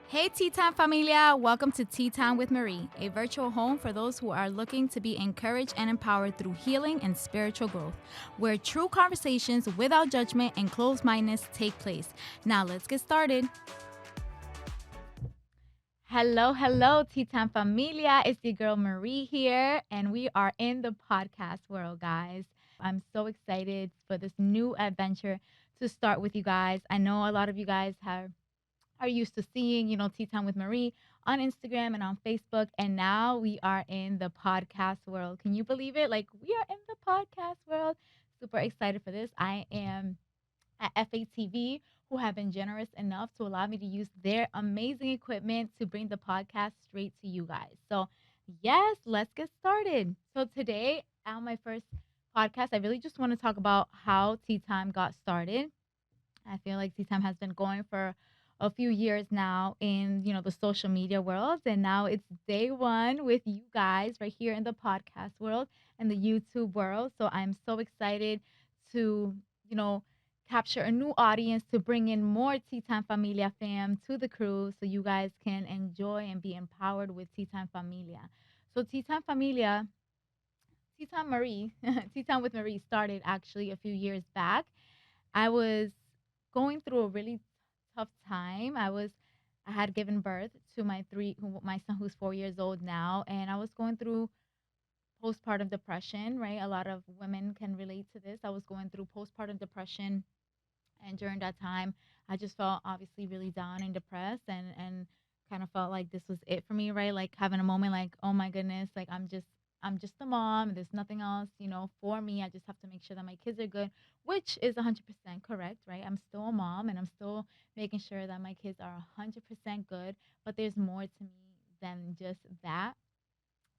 Hey, Teatime familia! Welcome to Tea Time with Marie, a virtual home for those who are looking to be encouraged and empowered through healing and spiritual growth, where true conversations without judgment and closed mindedness take place. Now, let's get started. Hello, Tea Time familia. It's your girl Marie here, and we are in the podcast world, guys. I'm so excited for this new adventure to start with you guys. I know a lot of you guys are used to seeing, Tea Time with Marie on Instagram and on Facebook. And now we are in the podcast world. Can you believe it? Like, we are in the podcast world. Super excited for this. I am at FATV, who have been generous enough to allow me to use their amazing equipment to bring the podcast straight to you guys. So, yes, let's get started. So, today, on my first podcast, I really just want to talk about how Tea Time got started. I feel like Tea Time has been going for a few years now in, the social media world. And now it's day one with you guys right here in the podcast world and the YouTube world. So I'm so excited to, you know, capture a new audience to bring in more Tea Time Familia fam to the crew so you guys can enjoy and be empowered with Tea Time Familia. So Tea Time Familia, Tea Time Marie, Tea Time with Marie started actually a few years back. I was going through a really tough time. I had given birth to my son who's 4 years old now, and I was going through postpartum depression. Right, a lot of women can relate to this. I was going through postpartum depression, and during that time, I just felt obviously really down and depressed, and kind of felt like this was it for me. Right, like having a moment like, oh my goodness, like I'm just a mom. There's nothing else, for me. I just have to make sure that my kids are good, which is 100% correct, right? I'm still a mom and I'm still making sure that my kids are 100% good, but there's more to me than just that.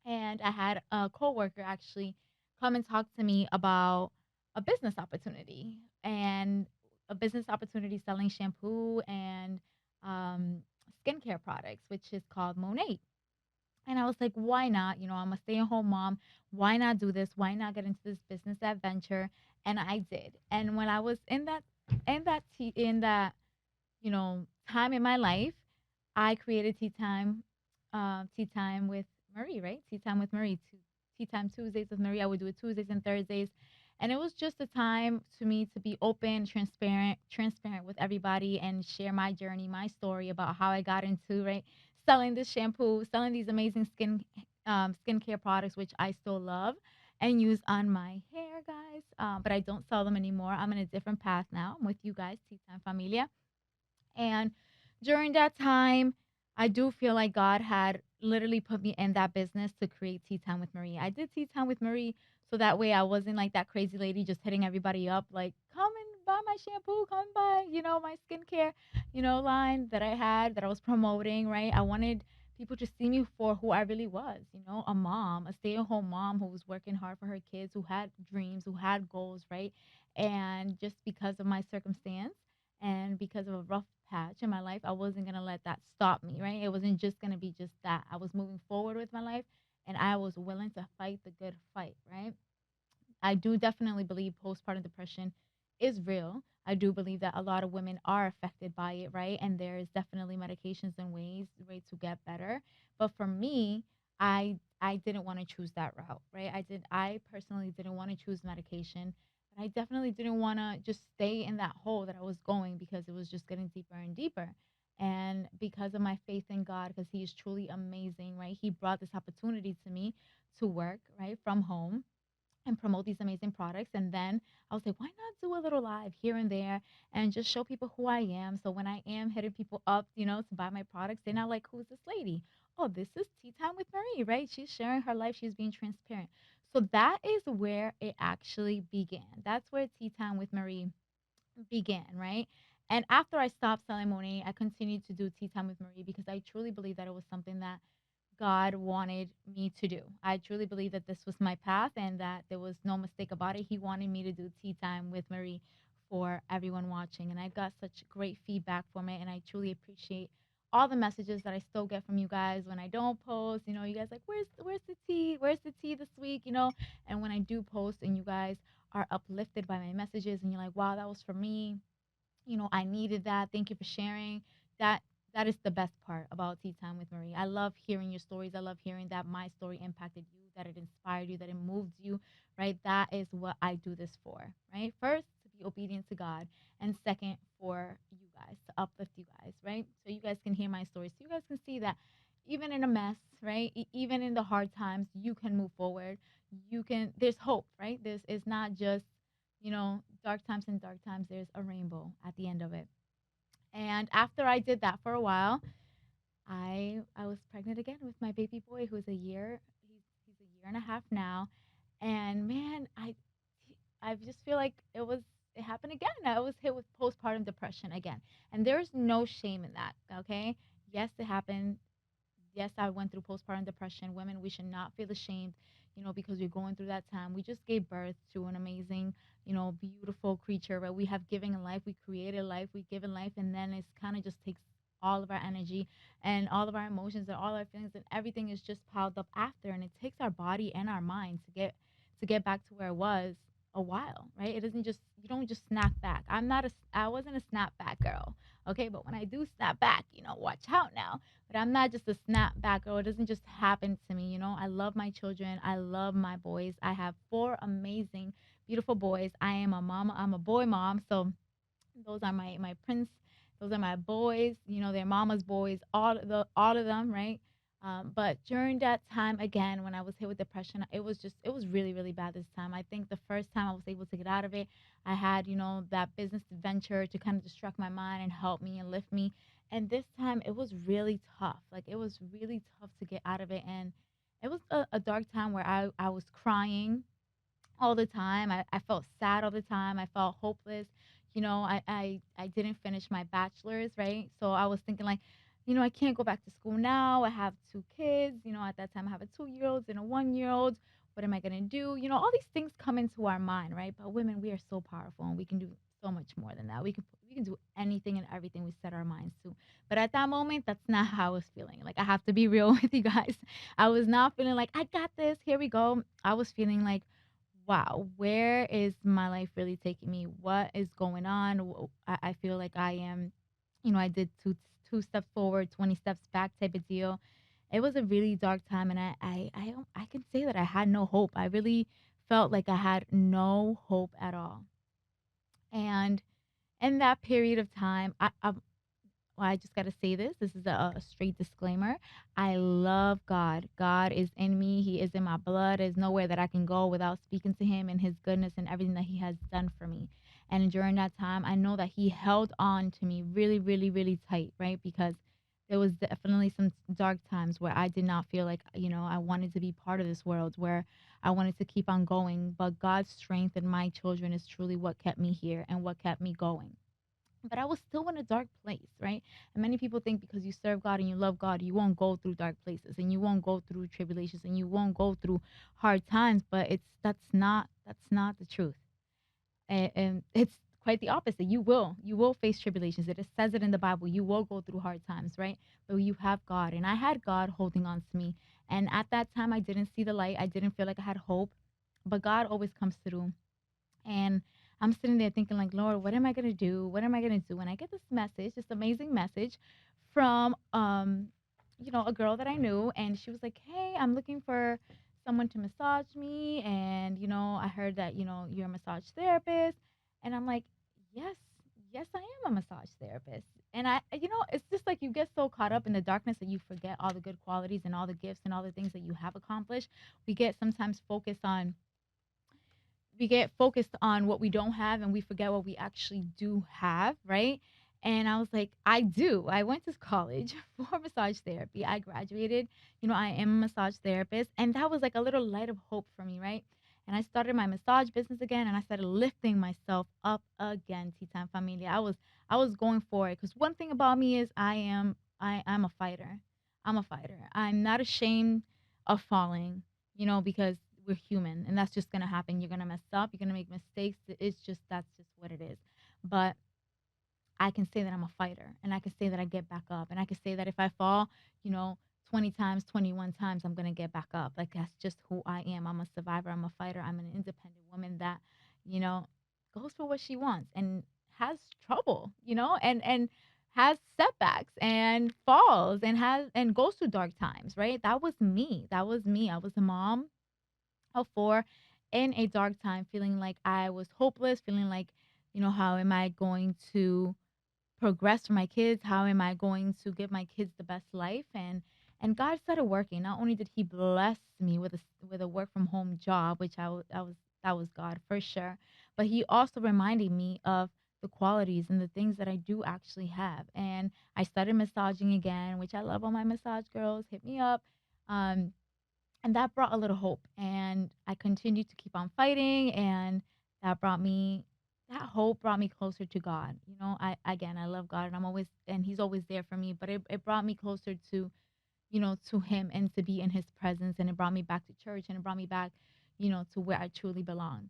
And I had a coworker actually come and talk to me about a business opportunity and a business opportunity selling shampoo and um, skincare products, which is called Monat. And I was like, why not? I'm a stay-at-home mom. Why not do this? Why not get into this business adventure? And I did. And when I was in that time in my life, I created Tea Time with Marie, right? Tea Time with Marie, Tea Time Tuesdays with Marie. I would do it Tuesdays and Thursdays, and it was just a time to me to be open, transparent with everybody, and share my journey, my story about how I got into right selling this shampoo, selling these amazing skincare products, which I still love and use on my hair, guys. But I don't sell them anymore. I'm in a different path now. I'm with you guys, Tea Time Familia. And during that time, I do feel like God had literally put me in that business to create Tea Time with Marie. I did Tea Time with Marie so that way I wasn't like that crazy lady just hitting everybody up like, come and buy my shampoo, come and buy, my skincare, line that I had that I was promoting, right? I wanted people to see me for who I really was, a mom, a stay-at-home mom who was working hard for her kids, who had dreams, who had goals, right? And just because of my circumstance, and because of a rough patch in my life, I wasn't going to let that stop me, right? It wasn't just going to be just that. I was moving forward with my life and I was willing to fight the good fight, right? I do definitely believe postpartum depression is real. I do believe that a lot of women are affected by it, right? And there is definitely medications and ways to get better. But for me, I didn't want to choose that route, right? I personally didn't want to choose medication. But I definitely didn't want to just stay in that hole that I was going because it was just getting deeper and deeper. And because of my faith in God, because He is truly amazing, right? He brought this opportunity to me to work, right, from home and promote these amazing products. And then I was like, why not do a little live here and there and just show people who I am? So when I am hitting people up, to buy my products, they're not like, who's this lady? Oh, this is Tea Time with Marie, right? She's sharing her life, she's being transparent. So that is where it actually began. That's where Tea Time with Marie began, right? And after I stopped selling Monet, I continued to do Tea Time with Marie because I truly believe that it was something that God wanted me to do. I truly believe that this was my path and that there was no mistake about it. He wanted me to do Tea Time with Marie for everyone watching. And I got such great feedback from it. And I truly appreciate all the messages that I still get from you guys when I don't post. You guys like, where's the tea? Where's the tea this week? And when I do post and you guys are uplifted by my messages and you're like, wow, that was for me. I needed that. Thank you for sharing. That that is the best part about Tea Time with Marie. I love hearing your stories. I love hearing that my story impacted you, that it inspired you, that it moved you, right? That is what I do this for, right? First, to be obedient to God, and second, for you guys, to uplift you guys, right? So you guys can hear my stories. So you guys can see that even in a mess, right? Even in the hard times, you can move forward. You can, there's hope, right? This is not just, dark times and dark times. There's a rainbow at the end of it. And after I did that for a while, I was pregnant again with my baby boy who's a year. He's a year and a half now, and man, I just feel like it happened again. I was hit with postpartum depression again, and there's no shame in that. Okay, yes, it happened. Yes, I went through postpartum depression. Women, we should not feel ashamed, because we're going through that time. We just gave birth to an amazing, beautiful creature, right? We have given life, we created life, we given life, and then it's kind of just takes all of our energy and all of our emotions and all our feelings and everything is just piled up after, and it takes our body and our mind to get back to where it was a while, right? It doesn't just you don't just snap back. I wasn't a snap back girl, okay? But when I do snap back, watch out now, but I'm not just a snapback girl. It doesn't just happen to me. I love my children. I love my boys. I have four amazing, beautiful boys. I am a mama. I'm a boy mom. So those are my prince. Those are my boys. They're mama's boys. All of them, right? But during that time again, when I was hit with depression, it was really really bad this time. I think the first time I was able to get out of it, I had that business venture to kind of distract my mind and help me and lift me. And this time it was really tough. Like it was really tough to get out of it, and it was a dark time where I was crying all the time. I felt sad all the time. I felt hopeless. I didn't finish my bachelor's, right? So I was thinking like, I can't go back to school now. I have two kids. At that time I have a 2 year old and a 1 year old. What am I gonna do? All these things come into our mind, right? But women, we are so powerful and we can do so much more than that. We can do anything and everything we set our minds to. But at that moment, that's not how I was feeling. Like I have to be real with you guys. I was not feeling like I got this. Here we go. I was feeling like, wow, where is my life really taking me? What is going on? I feel like I am, I did two steps forward, 20 steps back type of deal. It was a really dark time, and I can say that I had no hope. I really felt like I had no hope at all. And in that period of time, well, I just got to say this. This is a straight disclaimer. I love God. God is in me. He is in my blood. There's nowhere that I can go without speaking to Him and His goodness and everything that He has done for me. And during that time, I know that He held on to me really, really, really tight, right? Because there was definitely some dark times where I did not feel like, I wanted to be part of this world, where I wanted to keep on going. But God's strength and my children is truly what kept me here and what kept me going. But I was still in a dark place, right? And many people think because you serve God and you love God, you won't go through dark places and you won't go through tribulations and you won't go through hard times. But that's not the truth. And it's quite the opposite. You will face tribulations. It says it in the Bible. You will go through hard times, right? But you have God, and I had God holding on to me. And at that time, I didn't see the light. I didn't feel like I had hope, but God always comes through. And I'm sitting there thinking, like, Lord, what am I gonna do? What am I gonna do? And I get this message, this amazing message from a girl that I knew, and she was like, hey, I'm looking for someone to massage me, and I heard that, you're a massage therapist. And I'm like, yes, yes, I am a massage therapist. And it's just like you get so caught up in the darkness that you forget all the good qualities and all the gifts and all the things that you have accomplished. We get sometimes focused on what we don't have and we forget what we actually do have, right? And I was like, I do. I went to college for massage therapy. I graduated, I am a massage therapist. And that was like a little light of hope for me, right? And I started my massage business again and I started lifting myself up again, Tea Time Familia. I was going for it because one thing about me is I'm a fighter. I'm a fighter. I'm not ashamed of falling, because we're human and that's just going to happen. You're going to mess up, you're going to make mistakes. That's just what it is. But I can say that I'm a fighter and I can say that I get back up and I can say that if I fall, you know, 20 times, 21 times, I'm going to get back up. Like that's just who I am. I'm a survivor. I'm a fighter. I'm an independent woman that, you know, goes for what she wants and has trouble, and has setbacks and falls and has and goes through dark times, right? That was me. That was me. I was a mom of four in a dark time, feeling like I was hopeless, feeling like, how am I going to progress for my kids? How am I going to give my kids the best life? And God started working. Not only did He bless me with a work from home job, which I was that was God for sure, but He also reminded me of the qualities and the things that I do actually have. And I started massaging again, which I love all my massage girls. Hit me up. Um, and that brought a little hope, and I continued to keep on fighting, and that brought me that hope brought me closer to God. I love God, and He's always there for me, but it brought me closer to, to Him, and to be in His presence, and it brought me back to church, and it brought me back, to where I truly belong.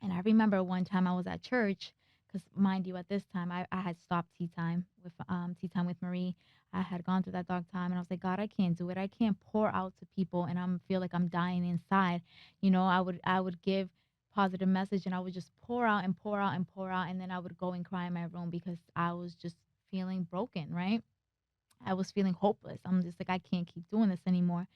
And I remember one time I was at church, because mind you, at this time I had stopped tea time with Marie. I had gone through that dark time, and I was like, God, I can't do it. I can't pour out to people, and I'm feel like I'm dying inside. I would give positive message, and I would just pour out and pour out and pour out, and then I would go and cry in my room because I was just feeling broken, right? I was feeling hopeless. I'm just like, I can't keep doing this anymore,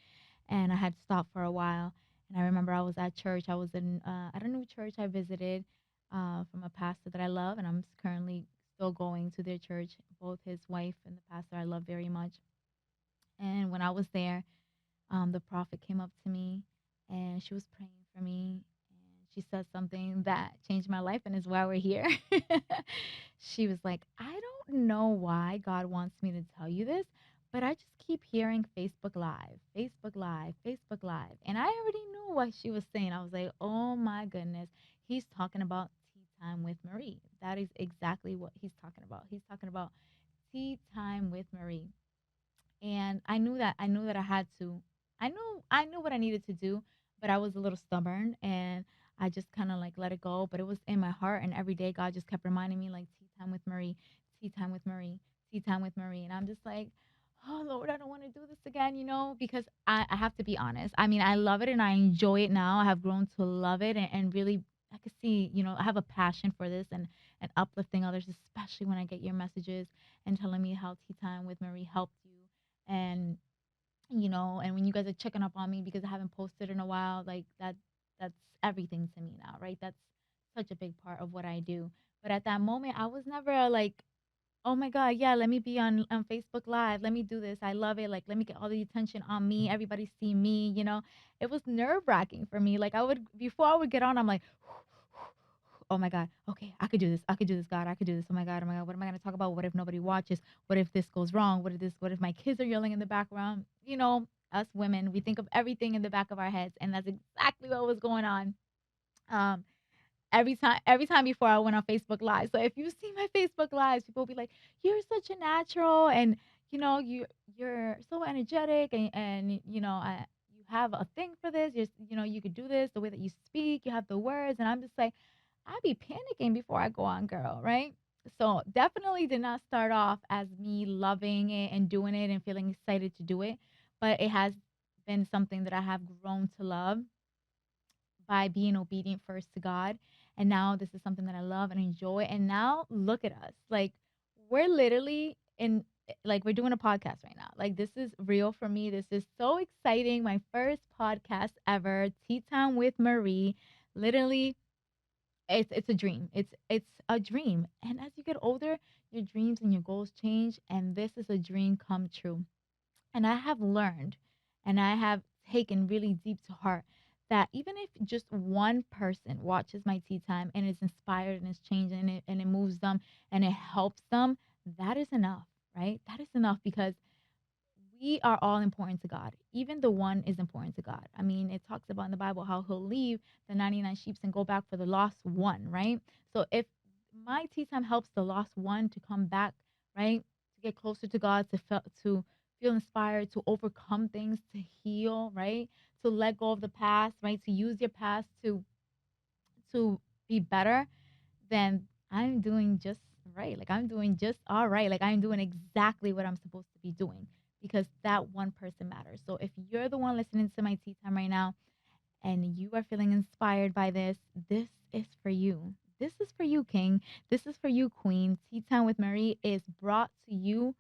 and I had stopped for a while. And I remember I was at church. I was at a new church I visited, from a pastor that I love, and I'm currently still going to their church. Both his wife and the pastor I love very much. And when I was there, the prophet came up to me, and she was praying for me, and she said something that changed my life, and is why we're here. She was like, I don't know why God wants me to tell you this, but I just keep hearing Facebook Live, Facebook Live, Facebook Live. And I already knew what she was saying. I was like, oh my goodness, he's talking about tea time with Marie. That is exactly what he's talking about. He's talking about tea time with Marie. And I knew that I knew what I needed to do, but I was a little stubborn, and I just kind of like let it go. But it was in my heart, and every day God just kept reminding me, like, tea time with Marie, tea time with Marie, tea time with Marie. And I'm just like, oh Lord, I don't want to do this again, because I have to be honest. I mean, I love it and I enjoy it now. I have grown to love it, and really I could see, I have a passion for this, and uplifting others, especially when I get your messages and telling me how tea time with Marie helped you. And and when you guys are checking up on me because I haven't posted in a while, like that's everything to me now, right? That's such a big part of what I do. But at that moment, I was never like, oh my God, yeah, let me be on Facebook Live. Let me do this. I love it. Like, let me get all the attention on me. Everybody see me. It was nerve-wracking for me. Like, before I would get on, I'm like, oh my God, okay, I could do this. I could do this, God. I could do this. Oh my God, what am I going to talk about? What if nobody watches? What if this goes wrong? What if my kids are yelling in the background? Us women, we think of everything in the back of our heads. And that's exactly what was going on. Um, every time before I went on Facebook Live. So if you see my Facebook Lives, people will be like, "You're such a natural, and you're so energetic, and you have a thing for this. You could do this. The way that you speak, you have the words." And I'm just like, I be panicking before I go on, girl, right? So definitely did not start off as me loving it and doing it and feeling excited to do it, but it has been something that I have grown to love by being obedient first to God. And now this is something that I love and enjoy. And now look at us. Like, we're literally like, we're doing a podcast right now. Like, this is real for me. This is so exciting. My first podcast ever, Tea Time with Marie. Literally, it's a dream. It's a dream. And as you get older, your dreams and your goals change. And this is a dream come true. And I have learned, and I have taken really deep to heart, that even if just one person watches my tea time and is inspired and is changed, and it moves them and it helps them, that is enough, right? That is enough, because we are all important to God. Even the one is important to God. I mean, it talks about in the Bible how he'll leave the 99 sheep and go back for the lost one, right? So if my tea time helps the lost one to come back, right? To get closer to God, to feel inspired, to overcome things, to heal, right? To let go of the past, right? To use your past to be better, then I'm doing just right. Like, I'm doing just all right. Like, I'm doing exactly what I'm supposed to be doing, because that one person matters. So if you're the one listening to my tea time right now and you are feeling inspired by this is for you. This is for you, King. This is for you, Queen. Tea Time with Marie is brought to you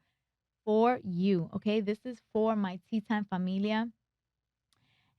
for you. Okay. This is for my Tea Time familia.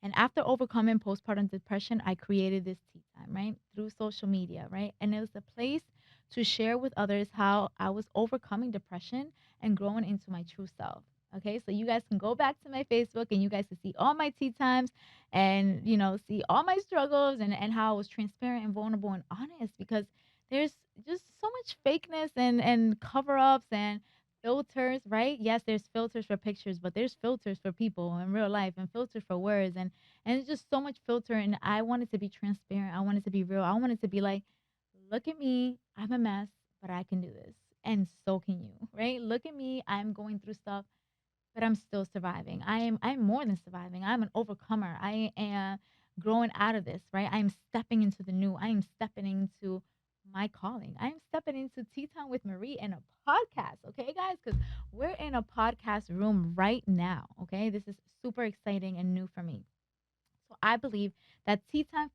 And after overcoming postpartum depression, I created this tea time, right? Through social media, right? And it was a place to share with others how I was overcoming depression and growing into my true self. Okay, so you guys can go back to my Facebook and you guys can see all my tea times and, see all my struggles and how I was transparent and vulnerable and honest because there's just so much fakeness and cover ups and filters, right? Yes, there's filters for pictures, but there's filters for people in real life and filters for words and it's just so much filter and I wanted to be transparent. I wanted to be real. I wanted to be like, look at me. I'm a mess, but I can do this. And so can you, right? Look at me. I'm going through stuff but I'm still surviving. I'm more than surviving. I'm an overcomer. I am growing out of this, right? I'm stepping into the new. I am stepping into my calling. I'm stepping into Tea Time with Marie in a podcast, okay, guys? Because we're in a podcast room right now, okay? This is super exciting and new for me. So I believe that Tea Time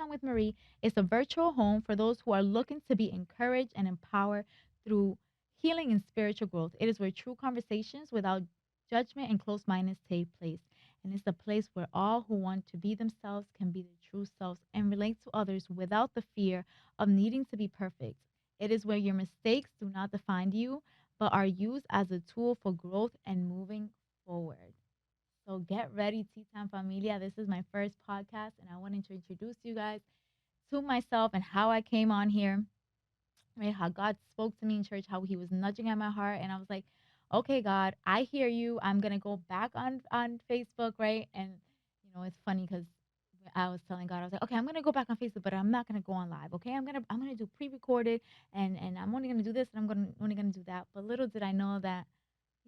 with Marie is a virtual home for those who are looking to be encouraged and empowered through healing and spiritual growth. It is where true conversations without judgment and closed mindedness take place. And it's a place where all who want to be themselves can be their true selves and relate to others without the fear of needing to be perfect. It is where your mistakes do not define you, but are used as a tool for growth and moving forward. So get ready, Tea Time Familia. This is my first podcast, and I wanted to introduce you guys to myself and how I came on here, right? How God spoke to me in church, how He was nudging at my heart, and I was like, "Okay, God, I hear you. I'm gonna go back on Facebook, right?" And it's funny because I was telling God, I was like, "Okay, I'm gonna go back on Facebook, but I'm not gonna go on live. Okay, I'm gonna do pre-recorded, and I'm only gonna do this, and only gonna do that." But little did I know that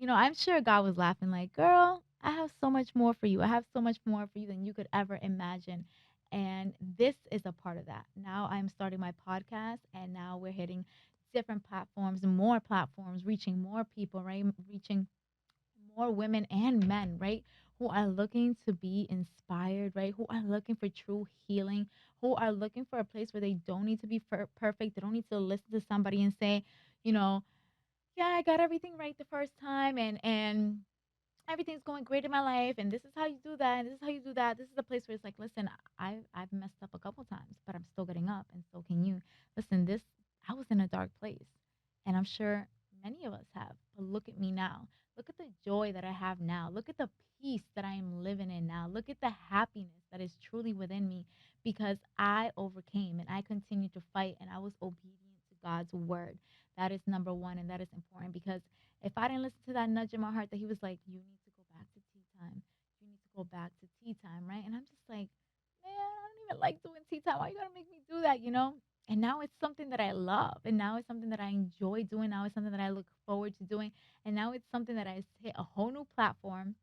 I'm sure God was laughing like, "Girl, I have so much more for you. I have so much more for you than you could ever imagine." And this is a part of that. Now I'm starting my podcast and now we're hitting different platforms, more platforms, reaching more people, right? Reaching more women and men, right? Who are looking to be inspired, right? Who are looking for true healing, who are looking for a place where they don't need to be perfect. They don't need to listen to somebody and say, you know, yeah, I got everything right the first time and everything's going great in my life and this is how you do that and this is how you do that. This is a place where it's like, listen, I've messed up a couple times, but I'm still getting up and so can you. Listen, this I was in a dark place and I'm sure many of us have. But look at me now. Look at the joy that I have now. Look at the peace that I am living in now. Look at the happiness that is truly within me because I overcame and I continued to fight and I was obedient to God's word. That is number one and that is important because if I didn't listen to that nudge in my heart that he was like, you need to go back to tea time. You need to go back to tea time, right? And I'm just like, man, I don't even like doing tea time. Why you gotta make me do that? And now it's something that I love. And now it's something that I enjoy doing. Now it's something that I look forward to doing. And now it's something that I hit a whole new platform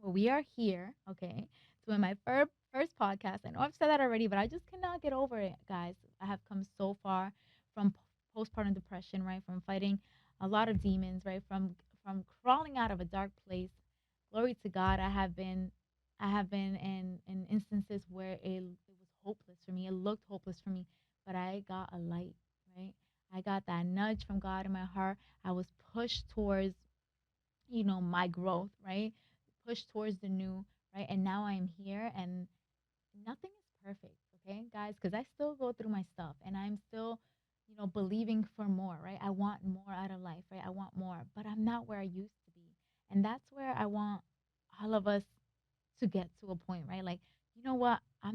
where we are here, okay, doing my first podcast. I know I've said that already, but I just cannot get over it, guys. I have come so far from postpartum depression, right? From fighting a lot of demons, right? From crawling out of a dark place. Glory to God, I have been in instances where it was hopeless for me. It looked hopeless for me, but I got a light, right? I got that nudge from God in my heart. I was pushed towards my growth, right? Push towards the new, right? And now I'm here and nothing is perfect, okay, guys, because I still go through my stuff and I'm still, believing for more, right? I want more out of life, right? I want more, but I'm not where I used to be. And that's where I want all of us to get to a point, right? Like, you know what? I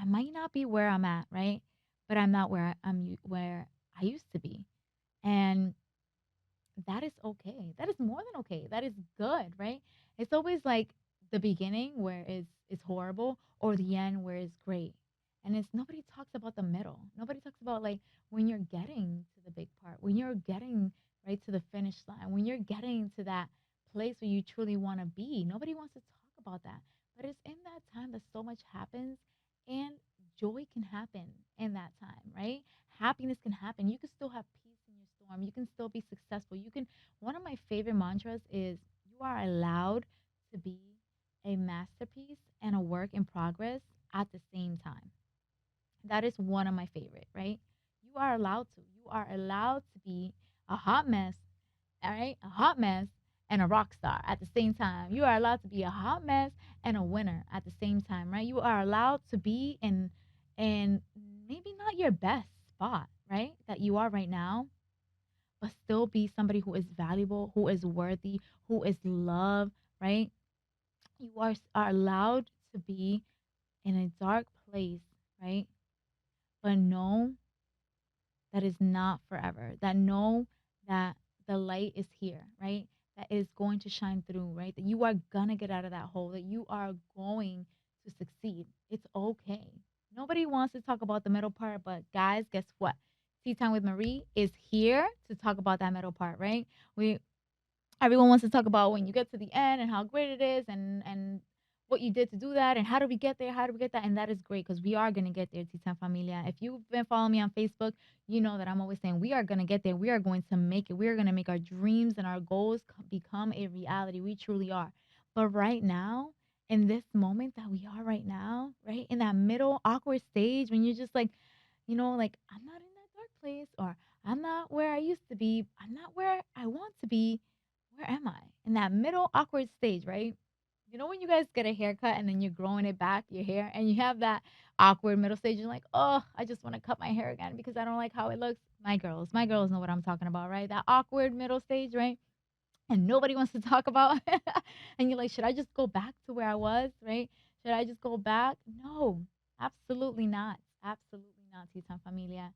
might not be where I'm at, right? But I'm not where I used to be. And that is okay. That is more than okay. That is good, right? It's always like the beginning where it's horrible or the end where it's great. And it's nobody talks about the middle. Nobody talks about like when you're getting to the big part, when you're getting right to the finish line, when you're getting to that place where you truly want to be. Nobody wants to talk about that. But it's in that time that so much happens and joy can happen in that time, right? Happiness can happen. You can still have peace in your storm. You can still be successful. One of my favorite mantras is you are allowed to be a masterpiece and a work in progress at the same time. That is one of my favorite, right? You are allowed to. You are allowed to be a hot mess, all right? A hot mess and a rock star at the same time. You are allowed to be a hot mess and a winner at the same time, right? You are allowed to be in maybe not your best spot, right? That you are right now, but still be somebody who is valuable, who is worthy, who is loved, right? You are allowed to be in a dark place, right? But know that is not forever. That know that the light is here, right? That is going to shine through, right? That you are gonna get out of that hole, that you are going to succeed. It's okay. Nobody wants to talk about the middle part, but guys, guess what? Tea Time with Marie is here to talk about that middle part, right? We Everyone wants to talk about when you get to the end and how great it is and what you did to do that and how do we get there, how do we get that, and that is great because we are going to get there, Titan Familia. If you've been following me on Facebook, you know that I'm always saying we are going to get there, we are going to make it, we are going to make our dreams and our goals become a reality. We truly are. But right now, in this moment that we are right now, right in that middle awkward stage when you're just like, like, I'm not in that dark place, or I'm not where I used to be, I'm not where I want to be. Where am I? In that middle awkward stage, right? You know when you guys get a haircut and then you're growing it back, your hair, and you have that awkward middle stage, you're like, oh, I just want to cut my hair again because I don't like how it looks. My girls know what I'm talking about, right? That awkward middle stage, right? And nobody wants to talk about. And you're like, should I just go back to where I was, right? Should I just go back? No, absolutely not. Absolutely not, Titan Familia.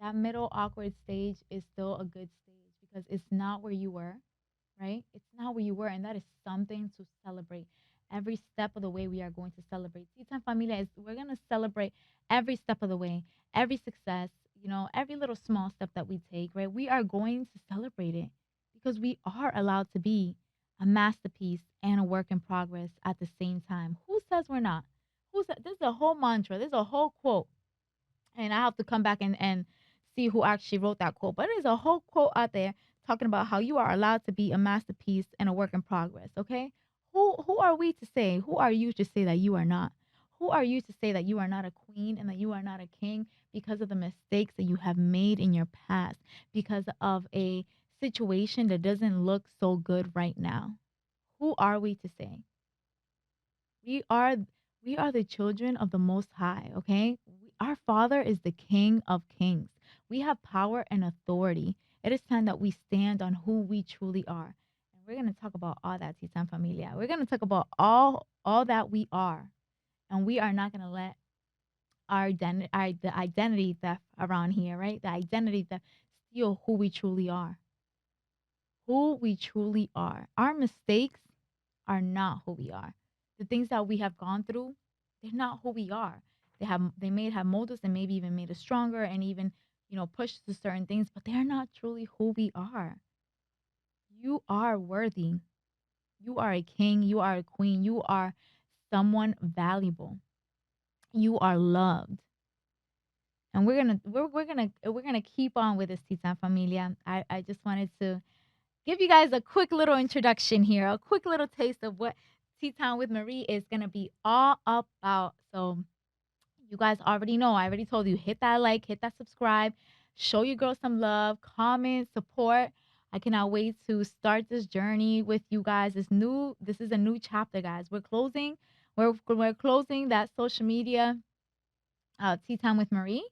That middle awkward stage is still a good stage because it's not where you were, right? It's not where you were, and that is something to celebrate. Every step of the way, we are going to celebrate. Titan Familia is we're gonna celebrate every step of the way, every success, every little small step that we take, right? We are going to celebrate it because we are allowed to be a masterpiece and a work in progress at the same time. Who says we're not? Who said this is a whole mantra, this is a whole quote, and I have to come back and see who actually wrote that quote. But there's a whole quote out there talking about how you are allowed to be a masterpiece and a work in progress. Okay, who are we to say? Who are you to say that you are not? Who are you to say that you are not a queen and that you are not a king because of the mistakes that you have made in your past, because of a situation that doesn't look so good right now? Who are we to say? We are we are the children of the Most High, okay? Our Father is the King of Kings. We have power and authority. It is time that we stand on who we truly are. And we're going to talk about all that, Titan Familia. We're going to talk about all that we are. And we are not going to let the identity theft around here, right? The identity theft steal who we truly are. Who we truly are. Our mistakes are not who we are. The things that we have gone through, they're not who we are. They may have molded us and maybe even made us stronger and even, pushed us to certain things, but they're not truly who we are. You are worthy. You are a king, you are a queen, you are someone valuable. You are loved. And we're gonna keep on with this Titan Familia. I just wanted to give you guys a quick little introduction here, a quick little taste of what Tea Time with Marie is going to be all about. So, you guys already know, I already told you, hit that like, hit that subscribe, show your girl some love, comment, support. I cannot wait to start this journey with you guys. This is a new chapter, guys. We're closing that social media Tea Time with Marie.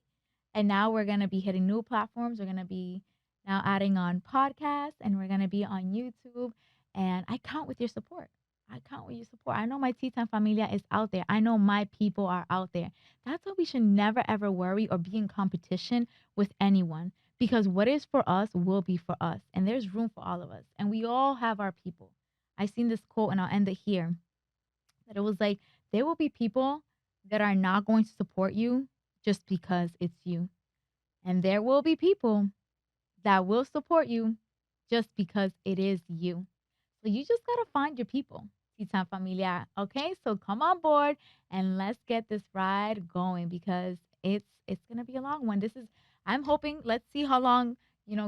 And now we're going to be hitting new platforms. We're going to be now adding on podcasts and we're going to be on YouTube. And I count with your support. I count with your support. I know my Tea Time Familia is out there. I know my people are out there. That's why we should never, ever worry or be in competition with anyone because what is for us will be for us. And there's room for all of us. And we all have our people. I seen this quote and I'll end it here that it was like, there will be people that are not going to support you just because it's you. And there will be people that will support you just because it is you. So you just got to find your people, Titan Familia. Okay, so come on board and let's get this ride going because it's going to be a long one. I'm hoping, let's see how long,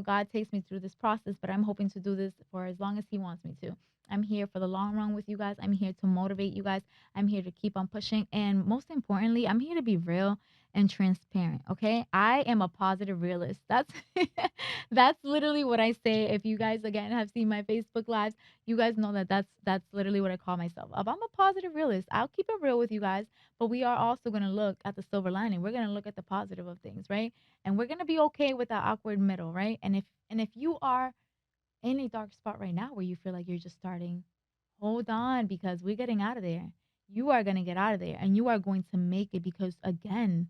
God takes me through this process, but I'm hoping to do this for as long as he wants me to. I'm here for the long run with you guys. I'm here to motivate you guys. I'm here to keep on pushing. And most importantly, I'm here to be real and transparent. Okay. I am a positive realist. that's literally what I say. If you guys again have seen my Facebook lives, you guys know that that's literally what I call myself. I'm a positive realist. I'll keep it real with you guys, but we are also gonna look at the silver lining. We're gonna look at the positive of things, right? And we're gonna be okay with that awkward middle, right? And if you are in a dark spot right now where you feel like you're just starting, hold on because we're getting out of there. You are going to get out of there and you are going to make it because, again,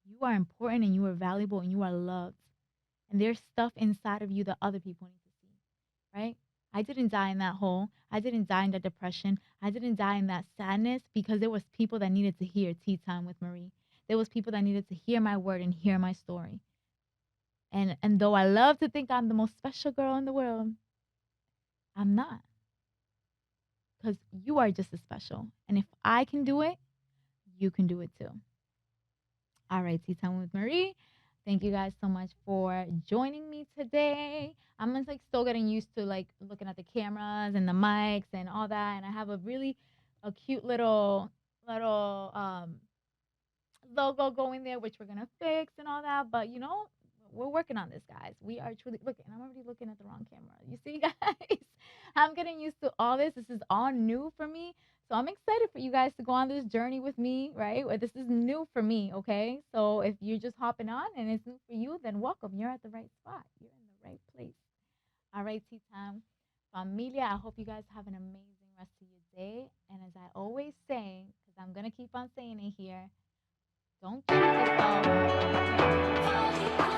you are important and you are valuable and you are loved. And there's stuff inside of you that other people need to see, right? I didn't die in that hole. I didn't die in that depression. I didn't die in that sadness because there was people that needed to hear Tea Time with Marie. There was people that needed to hear my word and hear my story. And though I love to think I'm the most special girl in the world, I'm not, because you are just as special. And if I can do it, you can do it too. All right, Tea Time with Marie. Thank you guys so much for joining me today. I'm just like still getting used to like looking at the cameras and the mics and all that. And I have a cute little logo going there, which we're gonna fix and all that. But we're working on this, guys. We are truly looking. I'm already looking at the wrong camera. You see, guys, I'm getting used to all this. This is all new for me. So I'm excited for you guys to go on this journey with me, right? This is new for me, okay? So if you're just hopping on and it's new for you, then welcome. You're at the right spot. You're in the right place. All right, Tea Time Familia. I hope you guys have an amazing rest of your day. And as I always say, because I'm gonna keep on saying it here, don't judge yourself.